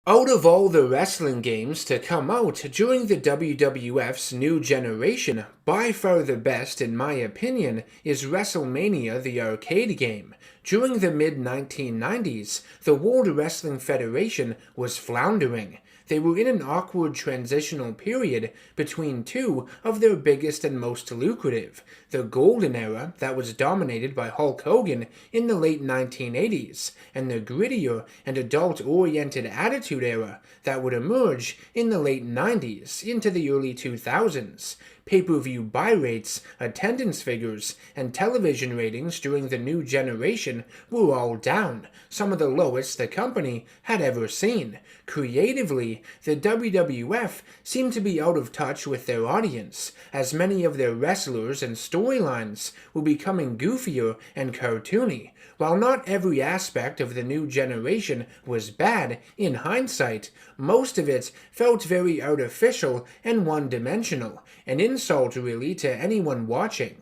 Out of all the wrestling games to come out during the WWF's new generation, by far the best, in my opinion, is WrestleMania the arcade game. During the mid-1990s, the World Wrestling Federation was floundering. They were in an awkward transitional period between two of their biggest and most lucrative, the golden era that was dominated by Hulk Hogan in the late 1980s, and the grittier and adult-oriented attitude era that would emerge in the late 90s into the early 2000s. Pay-per-view buy rates, attendance figures, and television ratings during the new generation were all down, some of the lowest the company had ever seen. Creatively, the WWF seemed to be out of touch with their audience, as many of their wrestlers and storylines were becoming goofier and cartoony. While not every aspect of the new generation was bad, in hindsight, most of it felt very artificial and one-dimensional, an insult really to anyone watching.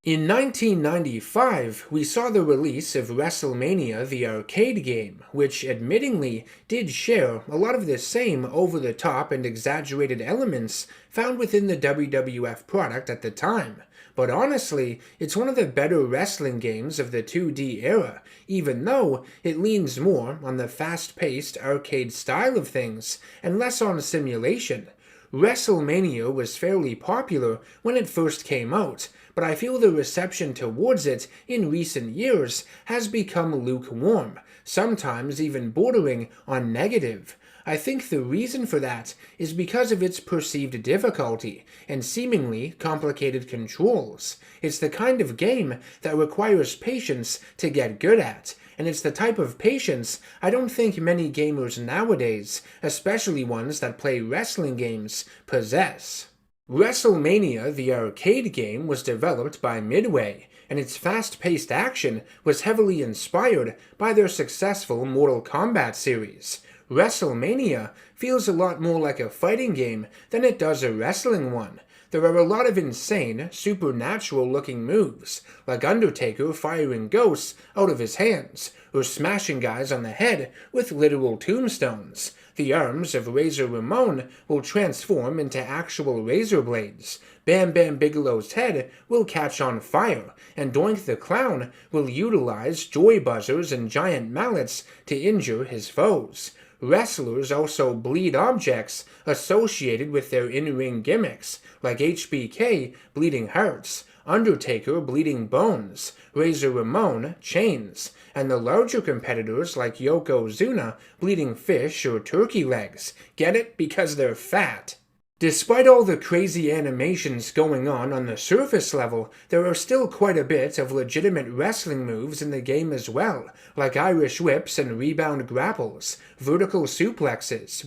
In 1995, we saw the release of WrestleMania the arcade game, which admittingly did share a lot of the same over-the-top and exaggerated elements found within the WWF product at the time. But honestly, it's one of the better wrestling games of the 2D era, even though it leans more on the fast-paced arcade style of things and less on simulation. WrestleMania was fairly popular when it first came out, but I feel the reception towards it in recent years has become lukewarm, sometimes even bordering on negative. I think the reason for that is because of its perceived difficulty and seemingly complicated controls. It's the kind of game that requires patience to get good at, and it's the type of patience I don't think many gamers nowadays, especially ones that play wrestling games, possess. WrestleMania the arcade game was developed by Midway, and its fast-paced action was heavily inspired by their successful Mortal Kombat series. WrestleMania feels a lot more like a fighting game than it does a wrestling one. There are a lot of insane, supernatural-looking moves, like Undertaker firing ghosts out of his hands, or smashing guys on the head with literal tombstones. The arms of Razor Ramon will transform into actual razor blades. Bam Bam Bigelow's head will catch on fire, and Doink the Clown will utilize joy buzzers and giant mallets to injure his foes. Wrestlers also bleed objects associated with their in-ring gimmicks, like HBK bleeding hearts, Undertaker bleeding bones, Razor Ramon chains, and the larger competitors like Yokozuna bleeding fish or turkey legs. Get it? Because they're fat. Despite all the crazy animations going on the surface level, there are still quite a bit of legitimate wrestling moves in the game as well, like Irish whips and rebound grapples, vertical suplexes,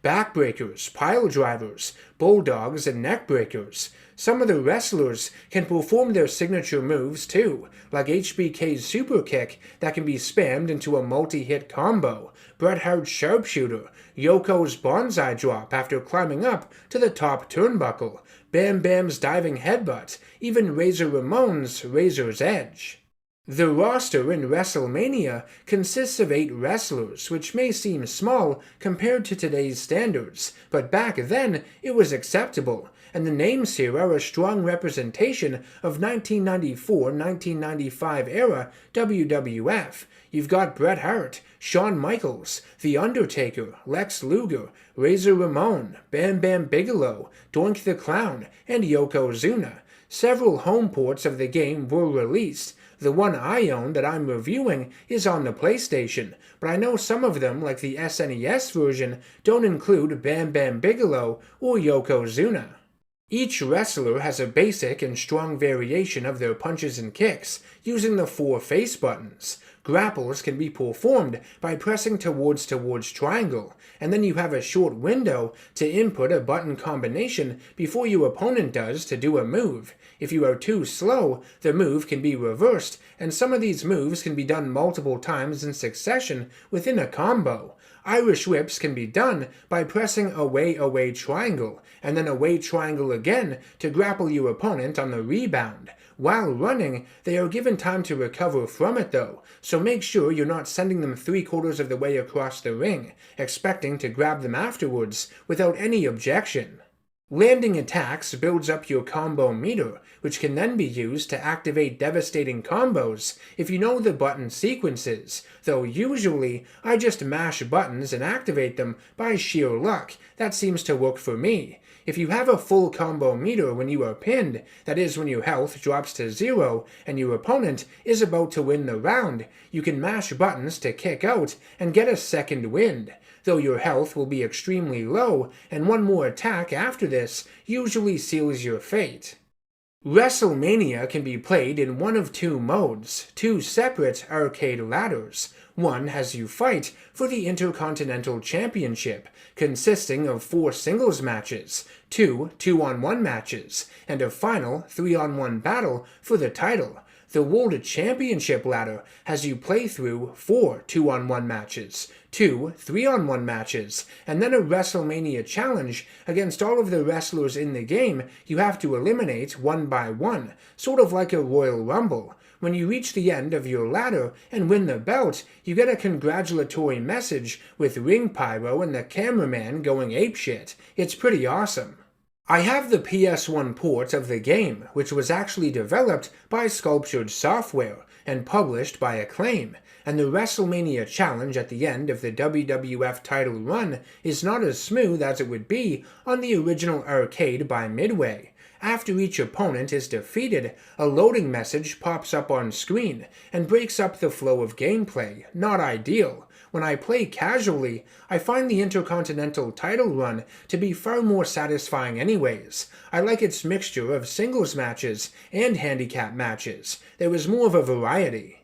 backbreakers, pile drivers, bulldogs, and neckbreakers. Some of the wrestlers can perform their signature moves too, like HBK's super kick that can be spammed into a multi-hit combo, Bret Hart's sharpshooter, Yoko's bonsai drop after climbing up to the top turnbuckle, Bam Bam's diving headbutt, even Razor Ramon's Razor's Edge. The roster in WrestleMania consists of 8 wrestlers, which may seem small compared to today's standards, but back then it was acceptable, and the names here are a strong representation of 1994-1995 era WWF. You've got Bret Hart, Shawn Michaels, The Undertaker, Lex Luger, Razor Ramon, Bam Bam Bigelow, Doink the Clown, and Yokozuna. Several home ports of the game were released. The one I own that I'm reviewing is on the PlayStation, but I know some of them, like the SNES version, don't include Bam Bam Bigelow or Yokozuna. Each wrestler has a basic and strong variation of their punches and kicks, using the 4 face buttons. Grapples can be performed by pressing towards triangle, and then you have a short window to input a button combination before your opponent does to do a move. If you are too slow, the move can be reversed, and some of these moves can be done multiple times in succession within a combo. Irish whips can be done by pressing away triangle, and then away triangle again to grapple your opponent on the rebound. While running, they are given time to recover from it though, so make sure you're not sending them 3/4 of the way across the ring, expecting to grab them afterwards without any objection. Landing attacks builds up your combo meter, which can then be used to activate devastating combos if you know the button sequences, though usually I just mash buttons and activate them by sheer luck. That seems to work for me. If you have a full combo meter when you are pinned, that is when your health drops to 0 and your opponent is about to win the round, you can mash buttons to kick out and get a second wind, though your health will be extremely low and one more attack after this usually seals your fate. WrestleMania can be played in one of two modes, two separate arcade ladders. One has you fight for the Intercontinental Championship, consisting of 4 singles matches, 2 2-on-1 matches, and a final 3-on-1 battle for the title. The World Championship ladder has you play through 4 2-on-1 matches, 2 3-on-1 matches, and then a WrestleMania challenge against all of the wrestlers in the game you have to eliminate one by one, sort of like a Royal Rumble. When you reach the end of your ladder and win the belt, you get a congratulatory message with ring pyro and the cameraman going apeshit. It's pretty awesome. I have the PS1 port of the game, which was actually developed by Sculptured Software and published by Acclaim, and the WrestleMania challenge at the end of the WWF title run is not as smooth as it would be on the original arcade by Midway. After each opponent is defeated, a loading message pops up on screen and breaks up the flow of gameplay. Not ideal. When I play casually, I find the Intercontinental title run to be far more satisfying anyways. I like its mixture of singles matches and handicap matches. There is more of a variety.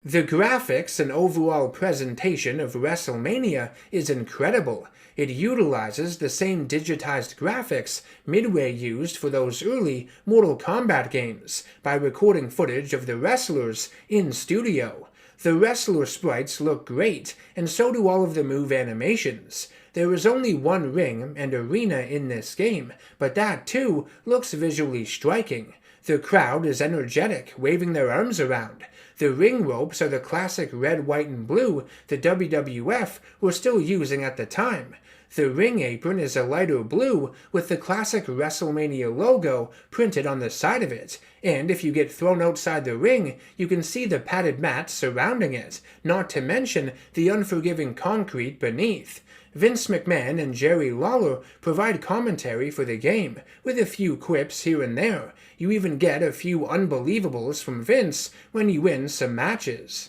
The graphics and overall presentation of WrestleMania is incredible. It utilizes the same digitized graphics Midway used for those early Mortal Kombat games by recording footage of the wrestlers in studio. The wrestler sprites look great, and so do all of the move animations. There is only one ring and arena in this game, but that too looks visually striking. The crowd is energetic, waving their arms around. The ring ropes are the classic red, white, and blue the WWF were still using at the time. The ring apron is a lighter blue with the classic WrestleMania logo printed on the side of it, and if you get thrown outside the ring, you can see the padded mat surrounding it, not to mention the unforgiving concrete beneath. Vince McMahon and Jerry Lawler provide commentary for the game, with a few quips here and there. You even get a few unbelievables from Vince when you win some matches.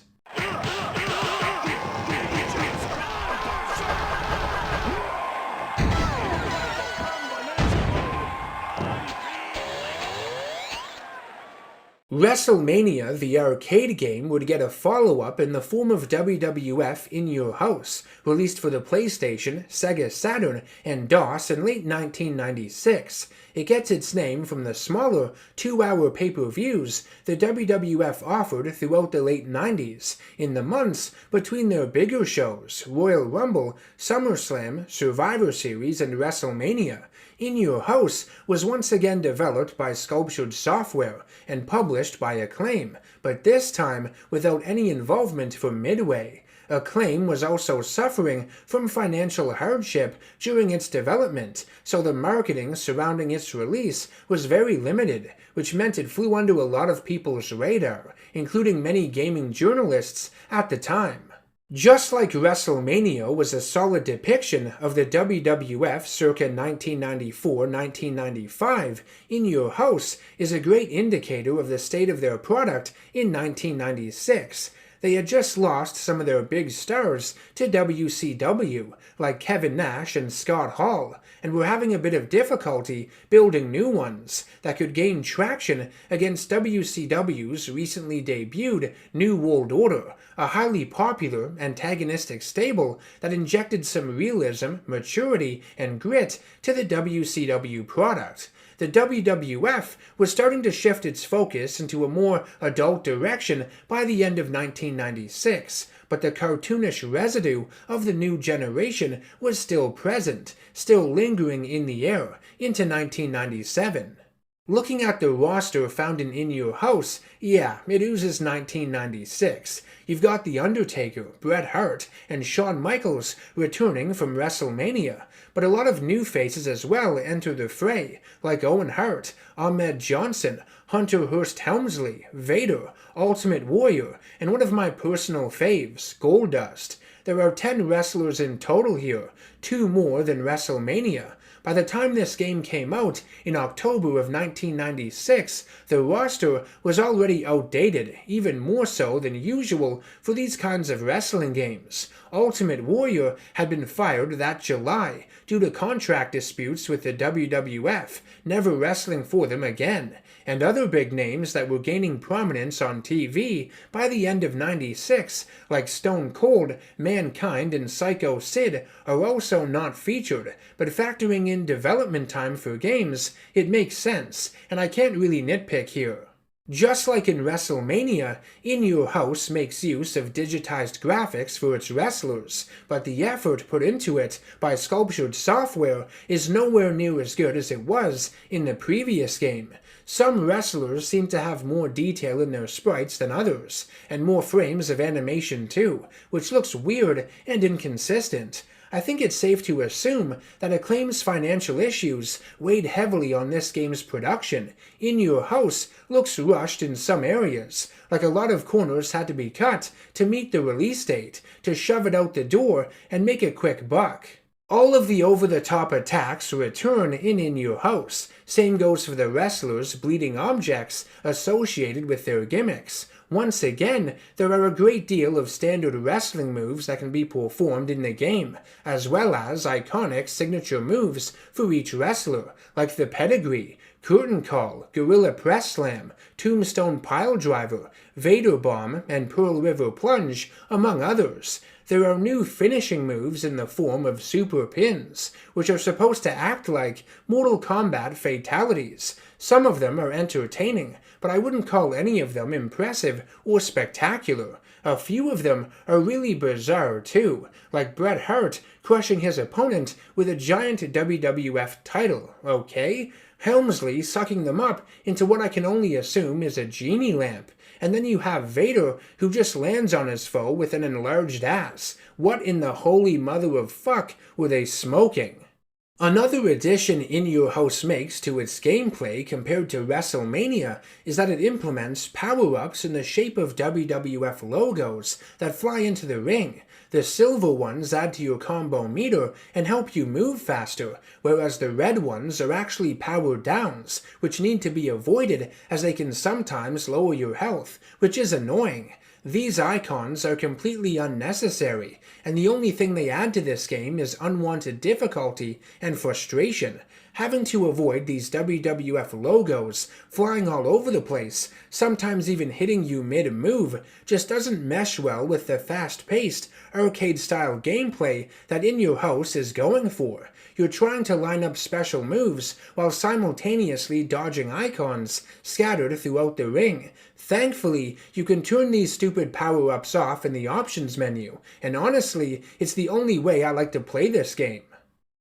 WrestleMania, the arcade game, would get a follow-up in the form of WWF In Your House, released for the PlayStation, Sega Saturn, and DOS in late 1996. It gets its name from the smaller 2-hour pay-per-views the WWF offered throughout the late 90s, in the months between their bigger shows, Royal Rumble, SummerSlam, Survivor Series, and WrestleMania. In Your House was once again developed by Sculptured Software and published by Acclaim, but this time without any involvement from Midway. Acclaim was also suffering from financial hardship during its development, so the marketing surrounding its release was very limited, which meant it flew under a lot of people's radar, including many gaming journalists at the time. Just like WrestleMania was a solid depiction of the WWF circa 1994-1995, In Your House is a great indicator of the state of their product in 1996. They had just lost some of their big stars to WCW, like Kevin Nash and Scott Hall, and were having a bit of difficulty building new ones that could gain traction against WCW's recently debuted New World Order, a highly popular antagonistic stable that injected some realism, maturity, and grit to the WCW product. The WWF was starting to shift its focus into a more adult direction by the end of 1996, but the cartoonish residue of the new generation was still present, still lingering in the air into 1997. Looking at the roster found in Your House, yeah, it oozes 1996. You've got The Undertaker, Bret Hart, and Shawn Michaels returning from WrestleMania, but a lot of new faces as well enter the fray, like Owen Hart, Ahmed Johnson, Hunter Hearst Helmsley, Vader, Ultimate Warrior, and one of my personal faves, Goldust. There are 10 wrestlers in total here, 2 more than WrestleMania. By the time this game came out, in October of 1996, the roster was already outdated, even more so than usual for these kinds of wrestling games. Ultimate Warrior had been fired that July due to contract disputes with the WWF, never wrestling for them again, and other big names that were gaining prominence on TV by the end of '96, like Stone Cold, Mankind, and Psycho Sid, are also not featured, but factoring in development time for games, it makes sense, and I can't really nitpick here. Just like in WrestleMania, In Your House makes use of digitized graphics for its wrestlers, but the effort put into it by sculptured software is nowhere near as good as it was in the previous game. Some wrestlers seem to have more detail in their sprites than others, and more frames of animation too, which looks weird and inconsistent. I think it's safe to assume that Acclaim's financial issues weighed heavily on this game's production. In Your House looks rushed in some areas, like a lot of corners had to be cut to meet the release date, to shove it out the door and make a quick buck. All of the over-the-top attacks return in Your House. Same goes for the wrestlers' bleeding objects associated with their gimmicks. Once again, there are a great deal of standard wrestling moves that can be performed in the game, as well as iconic signature moves for each wrestler, like the pedigree, curtain call, gorilla press slam, tombstone piledriver, Vader bomb, and Pearl River plunge, among others. There are new finishing moves in the form of super pins, which are supposed to act like Mortal Kombat fatalities. Some of them are entertaining, but I wouldn't call any of them impressive or spectacular. A few of them are really bizarre too, like Bret Hart crushing his opponent with a giant WWF title, okay? Helmsley sucking them up into what I can only assume is a genie lamp. And then you have Vader, who just lands on his foe with an enlarged ass. What in the holy mother of fuck were they smoking? Another addition In Your House makes to its gameplay compared to WrestleMania is that it implements power-ups in the shape of WWF logos that fly into the ring. The silver ones add to your combo meter and help you move faster, whereas the red ones are actually power downs, which need to be avoided as they can sometimes lower your health, which is annoying. These icons are completely unnecessary, and the only thing they add to this game is unwanted difficulty and frustration. Having to avoid these WWF logos flying all over the place, sometimes even hitting you mid-move, just doesn't mesh well with the fast-paced, arcade-style gameplay that In Your House is going for. You're trying to line up special moves while simultaneously dodging icons scattered throughout the ring. Thankfully, you can turn these stupid power-ups off in the options menu, and honestly, it's the only way I like to play this game.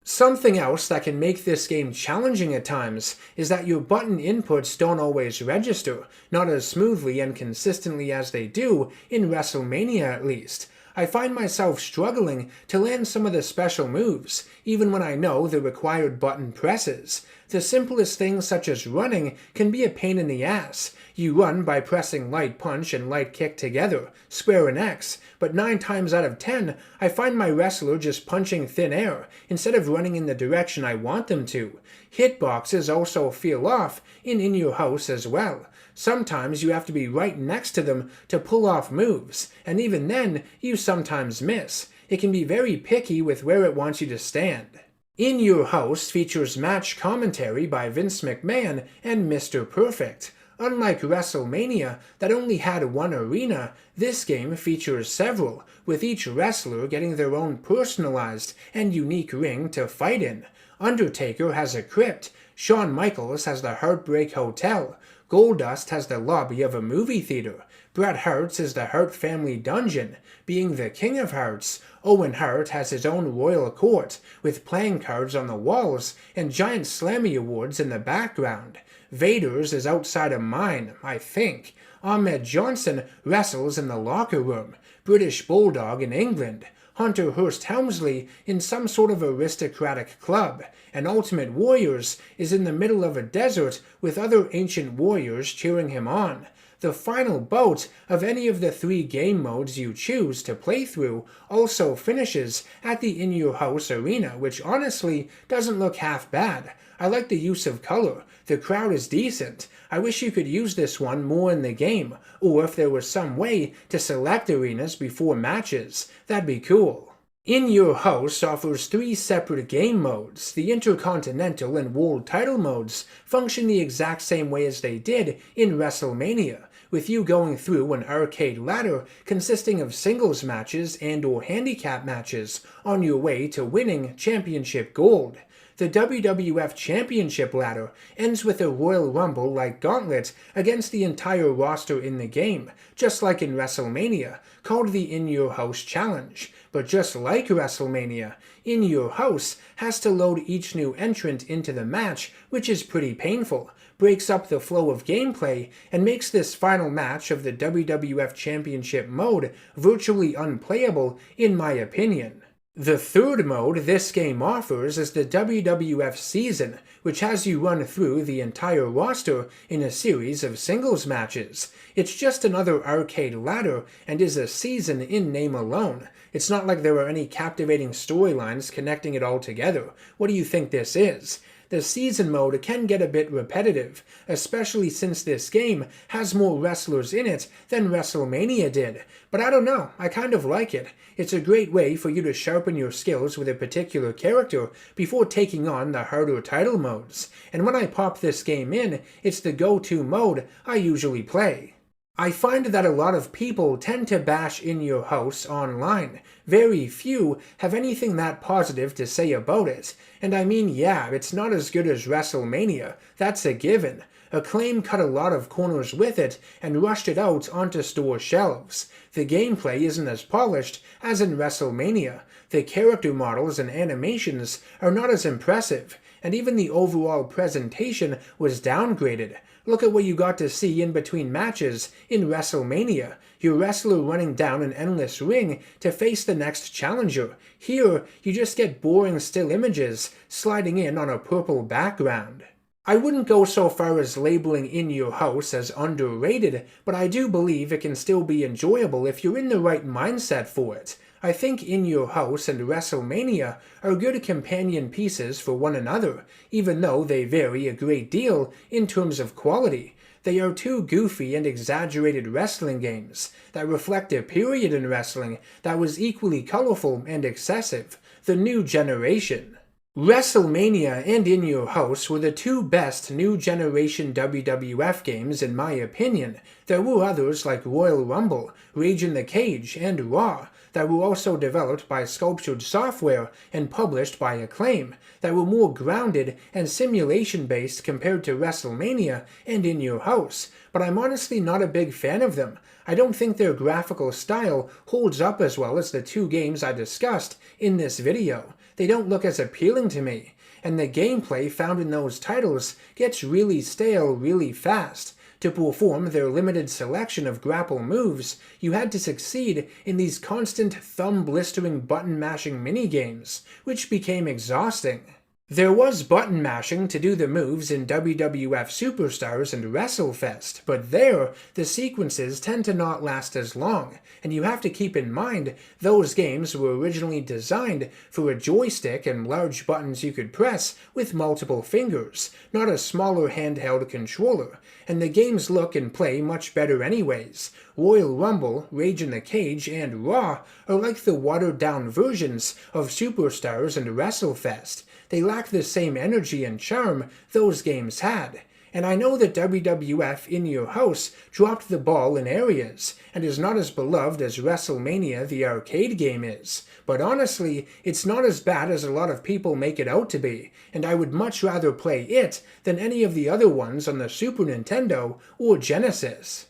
Something else that can make this game challenging at times is that your button inputs don't always register, not as smoothly and consistently as they do in WrestleMania at least. I find myself struggling to land some of the special moves, even when I know the required button presses. The simplest things such as running can be a pain in the ass. You run by pressing light punch and light kick together, square and X, but 9 times out of 10, I find my wrestler just punching thin air instead of running in the direction I want them to. Hitboxes also feel off in Your House as well. Sometimes you have to be right next to them to pull off moves, and even then, you sometimes miss. It can be very picky with where it wants you to stand. In Your House features match commentary by Vince McMahon and Mr. Perfect. Unlike WrestleMania, that only had one arena, this game features several, with each wrestler getting their own personalized and unique ring to fight in. Undertaker has a crypt, Shawn Michaels has the Heartbreak Hotel, Goldust has the lobby of a movie theater, Bret Hart's is the Hart family dungeon. Being the king of hearts, Owen Hart has his own royal court, with playing cards on the walls and giant Slammy awards in the background. Vader's is outside of mine, I think. Ahmed Johnson wrestles in the locker room. British Bulldog in England. Hunter Hearst Helmsley in some sort of aristocratic club, and Ultimate Warriors is in the middle of a desert with other ancient warriors cheering him on. The final bout of any of the 3 game modes you choose to play through also finishes at the In Your House arena, which honestly doesn't look half bad. I like the use of color. The crowd is decent. I wish you could use this one more in the game, or if there was some way to select arenas before matches, that'd be cool. In Your House offers 3 separate game modes. The Intercontinental and World title modes function the exact same way as they did in WrestleMania, with you going through an arcade ladder consisting of singles matches and/or handicap matches on your way to winning championship gold. The WWF Championship ladder ends with a Royal Rumble-like gauntlet against the entire roster in the game, just like in WrestleMania, called the In Your House Challenge. But just like WrestleMania, In Your House has to load each new entrant into the match, which is pretty painful, breaks up the flow of gameplay, and makes this final match of the WWF Championship mode virtually unplayable, in my opinion. The third mode this game offers is the WWF Season, which has you run through the entire roster in a series of singles matches. It's just another arcade ladder and is a season in name alone. It's not like there are any captivating storylines connecting it all together. What do you think this is? The season mode can get a bit repetitive, especially since this game has more wrestlers in it than WrestleMania did. But I don't know, I kind of like it. It's a great way for you to sharpen your skills with a particular character before taking on the harder title modes. And when I pop this game in, it's the go-to mode I usually play. I find that a lot of people tend to bash In Your House online. Very few have anything that positive to say about it. And I mean, yeah, it's not as good as WrestleMania, that's a given. Acclaim cut a lot of corners with it and rushed it out onto store shelves. The gameplay isn't as polished as in WrestleMania. The character models and animations are not as impressive, and even the overall presentation was downgraded. Look at what you got to see in between matches in WrestleMania. Your wrestler running down an endless ring to face the next challenger. Here, you just get boring still images sliding in on a purple background. I wouldn't go so far as labeling In Your House as underrated, but I do believe it can still be enjoyable if you're in the right mindset for it. I think In Your House and WrestleMania are good companion pieces for one another, even though they vary a great deal in terms of quality. They are 2 goofy and exaggerated wrestling games that reflect a period in wrestling that was equally colorful and excessive, the new generation. WrestleMania and In Your House were the 2 best new generation WWF games in my opinion. There were others like Royal Rumble, Rage in the Cage, and Raw that were also developed by Sculptured Software and published by Acclaim that were more grounded and simulation-based compared to WrestleMania and In Your House, but I'm honestly not a big fan of them. I don't think their graphical style holds up as well as the 2 games I discussed in this video. They don't look as appealing to me, and the gameplay found in those titles gets really stale really fast. To perform their limited selection of grapple moves, you had to succeed in these constant thumb-blistering button-mashing minigames, which became exhausting. There was button mashing to do the moves in WWF Superstars and WrestleFest, but there, the sequences tend to not last as long, and you have to keep in mind those games were originally designed for a joystick and large buttons you could press with multiple fingers, not a smaller handheld controller, and the games look and play much better anyways. Royal Rumble, Rage in the Cage, and Raw are like the watered-down versions of Superstars and WrestleFest. They lack the same energy and charm those games had. And I know that WWF In Your House dropped the ball in areas, and is not as beloved as WrestleMania the arcade game is. But honestly, it's not as bad as a lot of people make it out to be, and I would much rather play it than any of the other ones on the Super Nintendo or Genesis.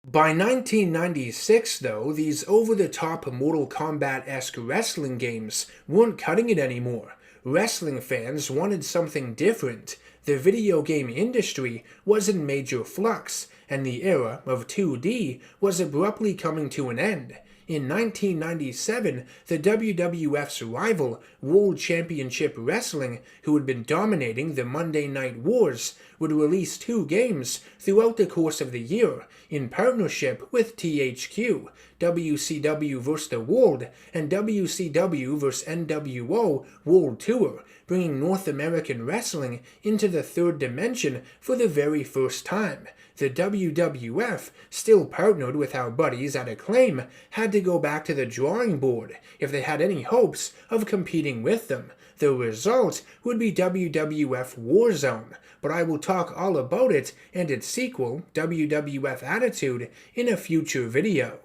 By 1996, though, these over-the-top Mortal Kombat-esque wrestling games weren't cutting it anymore. Wrestling fans wanted something different. The video game industry was in major flux, and the era of 2D was abruptly coming to an end. In 1997, the WWF's rival, World Championship Wrestling, who had been dominating the Monday Night Wars, would release 2 games throughout the course of the year, in partnership with THQ, WCW vs. The World, and WCW vs. NWO World Tour, bringing North American wrestling into the third dimension for the very first time. The WWF, still partnered with our buddies at Acclaim, had to go back to the drawing board if they had any hopes of competing with them. The result would be WWF Warzone, but I will talk all about it and its sequel, WWF Attitude, in a future video.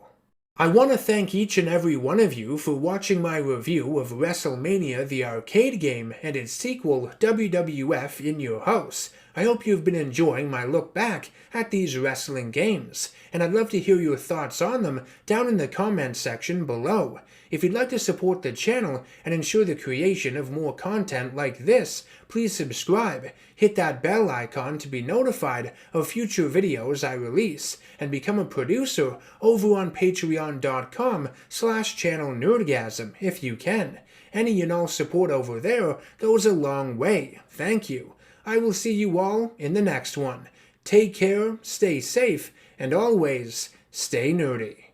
I want to thank each and every one of you for watching my review of WrestleMania the arcade game and its sequel, WWF In Your House. I hope you've been enjoying my look back at these wrestling games, and I'd love to hear your thoughts on them down in the comments section below. If you'd like to support the channel and ensure the creation of more content like this, please subscribe, hit that bell icon to be notified of future videos I release, and become a producer over on patreon.com/channelnerdgasm if you can. Any and all support over there goes a long way. Thank you. I will see you all in the next one. Take care, stay safe, and always stay nerdy.